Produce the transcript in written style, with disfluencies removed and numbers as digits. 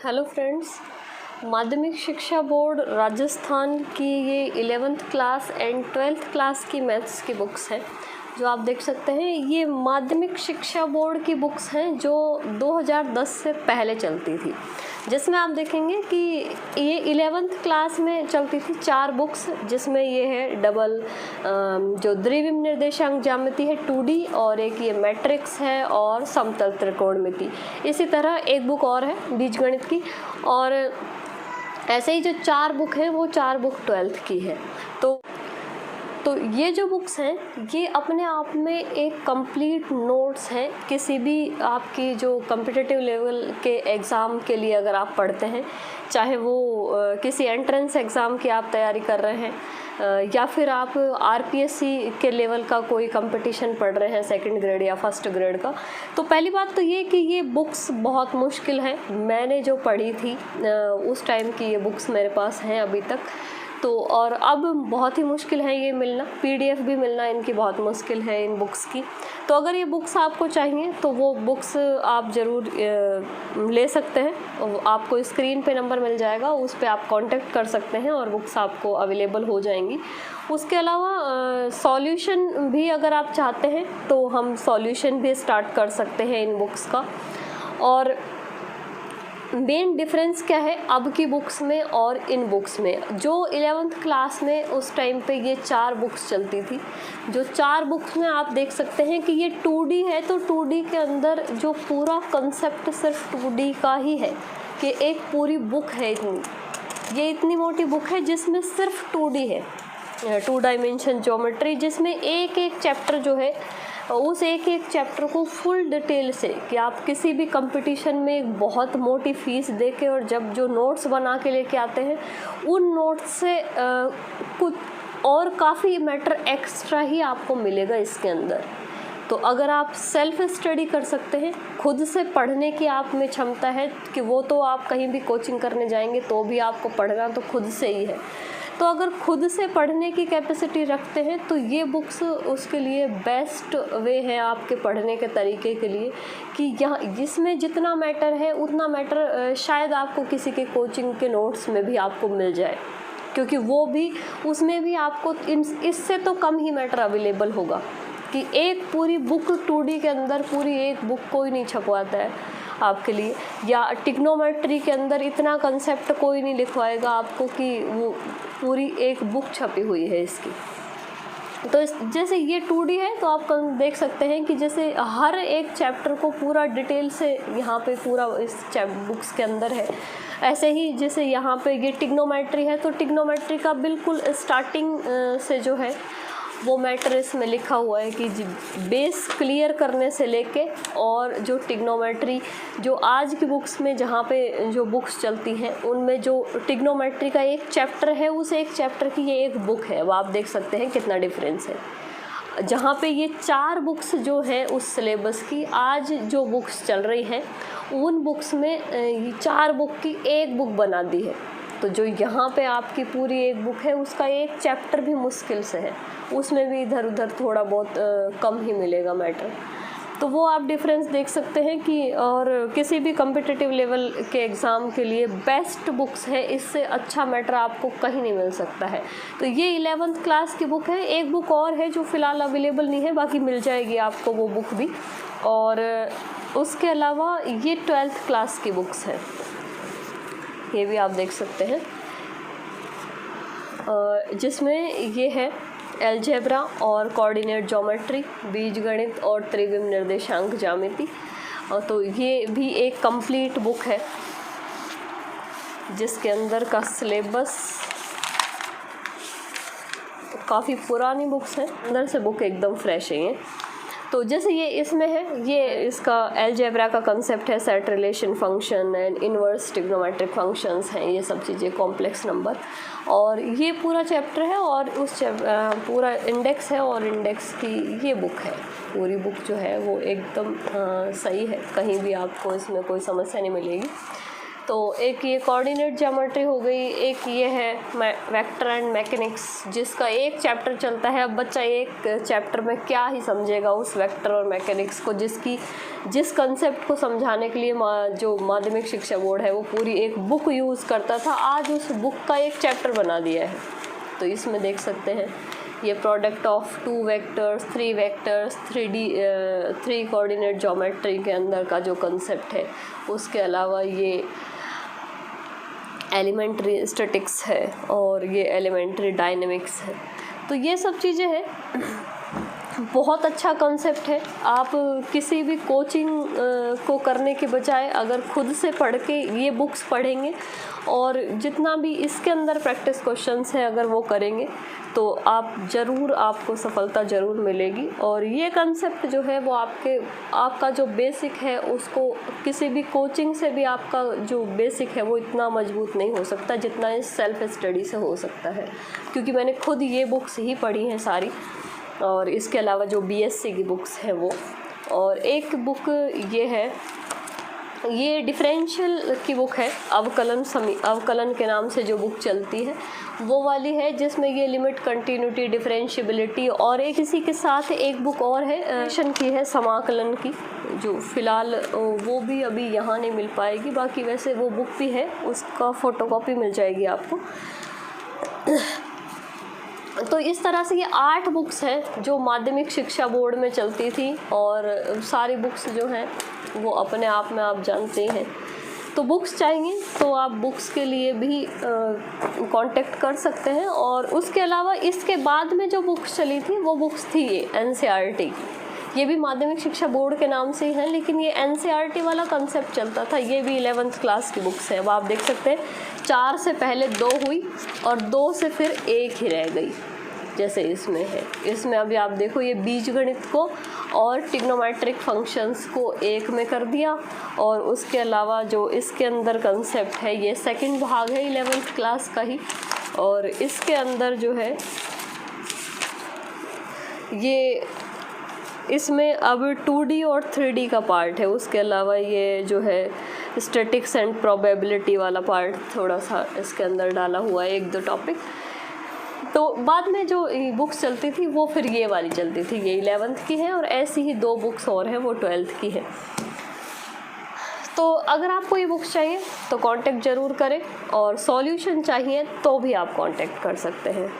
Hello friends, माध्यमिक शिक्षा board Rajasthan की ये 11th class and 12th class की मैथ्स की बुक्स हैं जो आप देख सकते हैं। ये माध्यमिक शिक्षा बोर्ड की बुक्स हैं जो 2010 से पहले चलती थी, जिसमें आप देखेंगे कि ये 11th क्लास में चलती थी 4 बुक्स, जिसमें ये है डबल जो द्विविम निर्देशांक ज्यामिति है 2D, और एक ये मैट्रिक्स है और समतल त्रिकोणमिति। इसी तरह एक बुक और है बीजगणित की, और ऐसे ही जो 4 बुक हैं वो 4 बुक 12th की है। तो ये जो बुक्स हैं ये अपने आप में एक कंप्लीट नोट्स हैं किसी भी आपकी जो कॉम्पिटिटिव लेवल के एग्ज़ाम के लिए अगर आप पढ़ते हैं, चाहे वो किसी एंट्रेंस एग्ज़ाम की आप तैयारी कर रहे हैं या फिर आप आरपीएससी के लेवल का कोई कंपटीशन पढ़ रहे हैं सेकंड ग्रेड या फर्स्ट ग्रेड का। तो पहली बात तो ये कि ये बुक्स बहुत मुश्किल है। मैंने जो पढ़ी थी उस टाइम की ये बुक्स मेरे पास हैं अभी तक, तो और अब बहुत ही मुश्किल है ये मिलना, पीडीएफ भी मिलना इनकी बहुत मुश्किल है इन बुक्स की। तो अगर ये बुक्स आपको चाहिए तो वो बुक्स आप ज़रूर ले सकते हैं। आपको स्क्रीन पे नंबर मिल जाएगा, उस पे आप कांटेक्ट कर सकते हैं और बुक्स आपको अवेलेबल हो जाएंगी। उसके अलावा सॉल्यूशन भी अगर आप चाहते हैं तो हम सॉल्यूशन भी स्टार्ट कर सकते हैं इन बुक्स का। और मेन डिफरेंस क्या है अब की बुक्स में और इन बुक्स में? जो 11th क्लास में उस टाइम पे ये 4 बुक्स चलती थी, जो 4 बुक्स में आप देख सकते हैं कि ये 2D है, तो 2D के अंदर जो पूरा कंसेप्ट सिर्फ 2D का ही है कि एक पूरी बुक है ये इतनी मोटी बुक है जिसमें सिर्फ 2D है, 2 डायमेंशन ज्योमेट्री, जिसमें एक एक चैप्टर जो है उस एक एक चैप्टर को फुल डिटेल से कि आप किसी भी कंपटीशन में एक बहुत मोटी फीस दे के और जब जो नोट्स बना के लेके आते हैं उन नोट्स से कुछ और काफ़ी मैटर एक्स्ट्रा ही आपको मिलेगा इसके अंदर। तो अगर आप सेल्फ स्टडी कर सकते हैं, खुद से पढ़ने की आप में क्षमता है कि वो तो आप कहीं भी कोचिंग करने जाएंगे तो भी आपको पढ़ना तो खुद से ही है, तो अगर खुद से पढ़ने की कैपेसिटी रखते हैं तो ये बुक्स उसके लिए बेस्ट वे है आपके पढ़ने के तरीके के लिए कि यहाँ जिसमें जितना मैटर है उतना मैटर शायद आपको किसी के कोचिंग के नोट्स में भी आपको मिल जाए, क्योंकि वो भी उसमें भी आपको इससे तो कम ही मैटर अवेलेबल होगा कि एक पूरी बुक 2D के अंदर पूरी एक बुक कोई नहीं छपवाता है आपके लिए, या ट्रिग्नोमेट्री के अंदर इतना कंसेप्ट कोई नहीं लिखवाएगा आपको कि वो पूरी एक बुक छपी हुई है इसकी। तो जैसे ये 2D है तो आप देख सकते हैं कि जैसे हर एक चैप्टर को पूरा डिटेल से यहाँ पे पूरा इस बुक्स के अंदर है। ऐसे ही जैसे यहाँ पे ये ट्रिग्नोमेट्री है तो ट्रिग्नोमेट्री का बिल्कुल स्टार्टिंग से जो है वो मैटर इसमें लिखा हुआ है कि बेस क्लियर करने से लेके और जो ट्रिग्नोमेट्री जो आज की बुक्स में जहाँ पे जो बुक्स चलती हैं उनमें जो ट्रिग्नोमेट्री का एक चैप्टर है उस एक चैप्टर की ये एक बुक है, वो आप देख सकते हैं कितना डिफरेंस है। जहाँ पे ये 4 बुक्स जो हैं उस सिलेबस की आज जो बुक्स चल रही हैं उन बुक्स में ये 4 बुक की एक बुक बना दी है। तो जो यहाँ पे आपकी पूरी एक बुक है उसका एक चैप्टर भी मुश्किल से है, उसमें भी इधर उधर थोड़ा बहुत कम ही मिलेगा मैटर। तो वो आप डिफरेंस देख सकते हैं कि और किसी भी कॉम्पिटिटिव लेवल के एग्ज़ाम के लिए बेस्ट बुक्स है, इससे अच्छा मैटर आपको कहीं नहीं मिल सकता है। तो ये 11th क्लास की बुक है। एक बुक और है जो फ़िलहाल अवेलेबल नहीं है, बाकी मिल जाएगी आपको वो बुक भी। और उसके अलावा ये 12th क्लास की बुक्स हैं, ये भी आप देख सकते हैं, जिसमें ये है अलजेब्रा और कोऑर्डिनेट ज्योमेट्री, बीजगणित और त्रिविम निर्देशांक ज्यामिति। तो ये भी एक कंप्लीट बुक है जिसके अंदर का सिलेबस काफ़ी पुरानी बुक्स हैं, अंदर से बुक एकदम फ्रेश है ये। तो जैसे ये इसमें है, ये इसका अलजेब्रा का कंसेप्ट है, set relation function and inverse trigonometric functions हैं, ये सब चीज़ें, कॉम्प्लेक्स नंबर, और ये पूरा चैप्टर है और उस पूरा इंडेक्स है और इंडेक्स की ये बुक है। पूरी बुक जो है वो एकदम सही है, कहीं भी आपको इसमें कोई समस्या नहीं मिलेगी। तो एक ये कोऑर्डिनेट ज्योमेट्री हो गई, एक ये है वेक्टर एंड मैकेनिक्स, जिसका एक चैप्टर चलता है। अब बच्चा एक चैप्टर में क्या ही समझेगा उस वेक्टर और मैकेनिक्स को, जिस कंसेप्ट को समझाने के लिए जो माध्यमिक शिक्षा बोर्ड है वो पूरी एक बुक यूज़ करता था, आज उस बुक का एक चैप्टर बना दिया है। तो इसमें देख सकते हैं ये product of 2 vectors, 3 vectors, 3 coordinate geometry के अंदर का जो कंसेप्ट है। उसके अलावा ये एलिमेंट्री स्टैटिक्स है और ये एलिमेंट्री डायनेमिक्स है। तो ये सब चीज़ें हैं, बहुत अच्छा कंसेप्ट है। आप किसी भी कोचिंग को करने के बजाय अगर खुद से पढ़ के ये बुक्स पढ़ेंगे और जितना भी इसके अंदर प्रैक्टिस क्वेश्चंस है अगर वो करेंगे तो आपको सफलता ज़रूर मिलेगी। और ये कंसेप्ट जो है वो आपका जो बेसिक है उसको किसी भी कोचिंग से भी आपका जो बेसिक है वो इतना मजबूत नहीं हो सकता जितना इस सेल्फ स्टडी से हो सकता है, क्योंकि मैंने खुद ये बुक्स ही पढ़ी हैं सारी, और इसके अलावा जो बीएससी की बुक्स हैं वो। और एक बुक ये है, ये डिफरेंशियल की बुक है, अवकलन के नाम से जो बुक चलती है वो वाली है, जिसमें ये लिमिट, कंटिन्यूटी, डिफरेंशियबिलिटी, और एक इसी के साथ एक बुक और है की है समाकलन की, जो फ़िलहाल वो भी अभी यहाँ नहीं मिल पाएगी, बाकी वैसे वो बुक भी है, उसका फ़ोटोकॉपी मिल जाएगी आपको। तो इस तरह से ये 8 बुक्स हैं जो माध्यमिक शिक्षा बोर्ड में चलती थी, और सारी बुक्स जो हैं वो अपने आप में आप जानते हैं। तो बुक्स चाहिए तो आप बुक्स के लिए भी कांटेक्ट कर सकते हैं। और उसके अलावा इसके बाद में जो बुक्स चली थी वो बुक्स थी ये एनसीईआरटी की, ये भी माध्यमिक शिक्षा बोर्ड के नाम से ही है, लेकिन ये एनसीईआरटी वाला कंसेप्ट चलता था। ये भी 11th क्लास की बुक्स है। अब आप देख सकते हैं 4 से पहले 2 हुई और 2 से फिर 1 ही रह गई, जैसे इसमें है। इसमें अभी आप देखो ये बीजगणित को और ट्रिग्नोमेट्रिक फंक्शंस को 1 में कर दिया, और उसके अलावा जो इसके अंदर कंसेप्ट है ये सेकंड भाग है 11th क्लास का ही, और इसके अंदर जो है ये इसमें अब 2D और 3D का पार्ट है। उसके अलावा ये जो है स्टैटिक्स एंड प्रोबेबिलिटी वाला पार्ट थोड़ा सा इसके अंदर डाला हुआ है, 1-2 टॉपिक। तो बाद में जो बुक्स चलती थी वो फिर ये वाली चलती थी, ये 11th की है, और ऐसी ही 2 बुक्स और हैं वो 12th की है। तो अगर आपको ये बुक्स चाहिए तो कांटेक्ट ज़रूर करें, और सॉल्यूशन चाहिए तो भी आप कांटेक्ट कर सकते हैं।